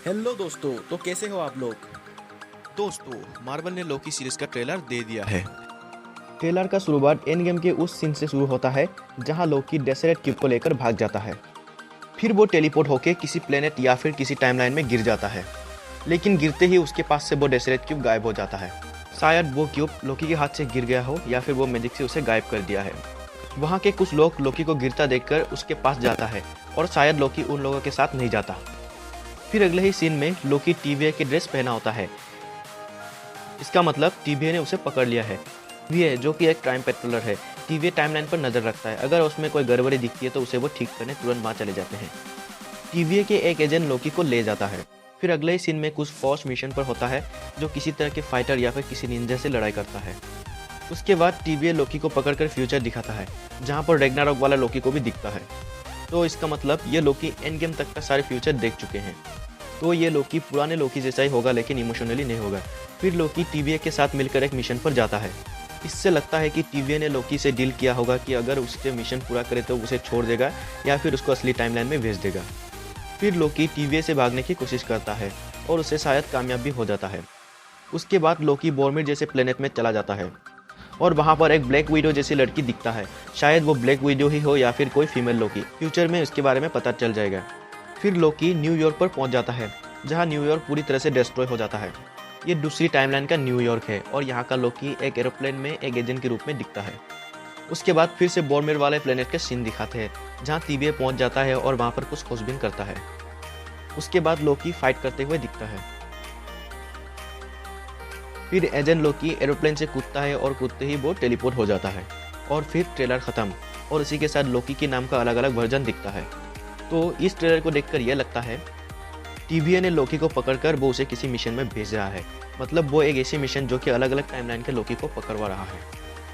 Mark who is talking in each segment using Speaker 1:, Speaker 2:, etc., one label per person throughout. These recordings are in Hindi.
Speaker 1: हेलो दोस्तों, तो कैसे हो आप लोग।
Speaker 2: दोस्तों, मार्वल ने लोकी सीरीज का ट्रेलर दे दिया है।
Speaker 3: ट्रेलर का शुरुआत एंड गेम के उस सीन से शुरू होता है जहां लोकी डेसरेट क्यूब को लेकर भाग जाता है। फिर वो टेलीपोर्ट होकर किसी प्लेनेट या फिर किसी टाइमलाइन में गिर जाता है, लेकिन गिरते ही उसके पास से वो डेसरेट क्यूब गायब हो जाता है। शायद वो क्यूब लोकी के हाथ से गिर गया हो या फिर वो मैजिक से उसे गायब कर दिया है। वहाँ के कुछ लोग लोकी को गिरता देखकर उसके पास जाता है और शायद लोकी उन लोगों के साथ नहीं जाता। फिर अगले ही सीन में लोकी टीवीए की ड्रेस पहना होता है। इसका मतलब टीवीए ने उसे पकड़ लिया है। टीवीए जो कि एक टाइम पेट्रोलर है, टीवीए टाइमलाइन पर नजर रखता है। अगर उसमें कोई गड़बड़ी दिखती है तो उसे वो ठीक करने तुरंत वहाँ चले जाते हैं। टीवीए के एक एजेंट लोकी को ले जाता है। फिर अगले ही सीन में कुछ फौज मिशन पर होता है जो किसी तरह के फाइटर या फिर किसी निंजा से लड़ाई करता है। उसके बाद टीवीए लोकी को पकड़कर फ्यूचर दिखाता है, जहाँ पर रैग्नारोक वाला लोकी को भी दिखता है। तो इसका मतलब ये लोकी एंड गेम तक का सारे फ्यूचर देख चुके हैं। तो ये लोकी पुराने लोकी जैसा ही होगा, लेकिन इमोशनली नहीं होगा। फिर लोकी टीवीए के साथ मिलकर एक मिशन पर जाता है। इससे लगता है कि टीवीए ने लोकी से डील किया होगा कि अगर उसके मिशन पूरा करे तो उसे छोड़ देगा या फिर उसको असली टाइमलाइन में भेज देगा। फिर लोकी टीवीए से भागने की कोशिश करता है और उसे शायद कामयाब भी हो जाता है। उसके बाद लोकी बोरमिर जैसे प्लेनेट में चला जाता है और वहाँ पर एक ब्लैक विडो जैसी लड़की दिखता है। शायद वो ब्लैक विडो ही हो या फिर कोई फीमेल लोकी। फ्यूचर में उसके बारे में पता चल जाएगा। फिर लोकी न्यूयॉर्क पर पहुंच जाता है, जहां न्यूयॉर्क पूरी तरह से डिस्ट्रॉय हो जाता है। ये दूसरी टाइमलाइन का न्यूयॉर्क है और यहाँ का लोकी एक एरोप्लेन में एक एजेंट के रूप में दिखता है। उसके बाद फिर से बोरमिर वाले प्लेनेट के सीन दिखाते हैं, जहाँ टीवीए पहुंच जाता है और वहाँ पर कुछ खोजबीन करता है। उसके बाद लोकी फाइट करते हुए दिखता है। फिर एजेंट लोकी एरोप्लेन से कूदता है और कूदते ही वो टेलीपोर्ट हो जाता है। और फिर ट्रेलर खत्म और इसी के साथ लोकी के नाम का अलग अलग वर्जन दिखता है। तो इस ट्रेलर को देखकर यह लगता है टीवीए ने लोकी को पकड़कर वो उसे किसी मिशन में भेज रहा है। मतलब वो एक ऐसी मिशन जो कि अलग अलग टाइमलाइन के लोकी को पकड़वा रहा है,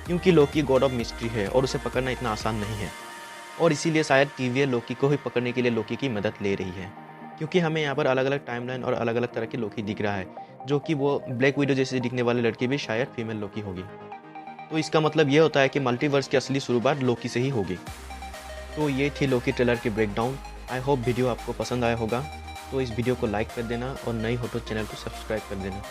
Speaker 3: क्योंकि लोकी गॉड ऑफ मिस्ट्री है और उसे पकड़ना इतना आसान नहीं है। और इसीलिए शायद टीवीए लोकी को ही पकड़ने के लिए लोकी की मदद ले रही है, क्योंकि हमें यहाँ पर अलग अलग टाइमलाइन और अलग अलग तरह के लोकी दिख रहा है, जो कि वो ब्लैक विडो जैसे दिखने वाली लड़की भी शायद फीमेल लोकी होगी। तो इसका मतलब ये होता है कि मल्टीवर्स की असली शुरुआत लोकी से ही होगी। तो ये थी लोकी ट्रेलर की ब्रेकडाउन। आई होप वीडियो आपको पसंद आया होगा। तो इस वीडियो को लाइक कर देना और नई हो तो चैनल को सब्सक्राइब कर देना।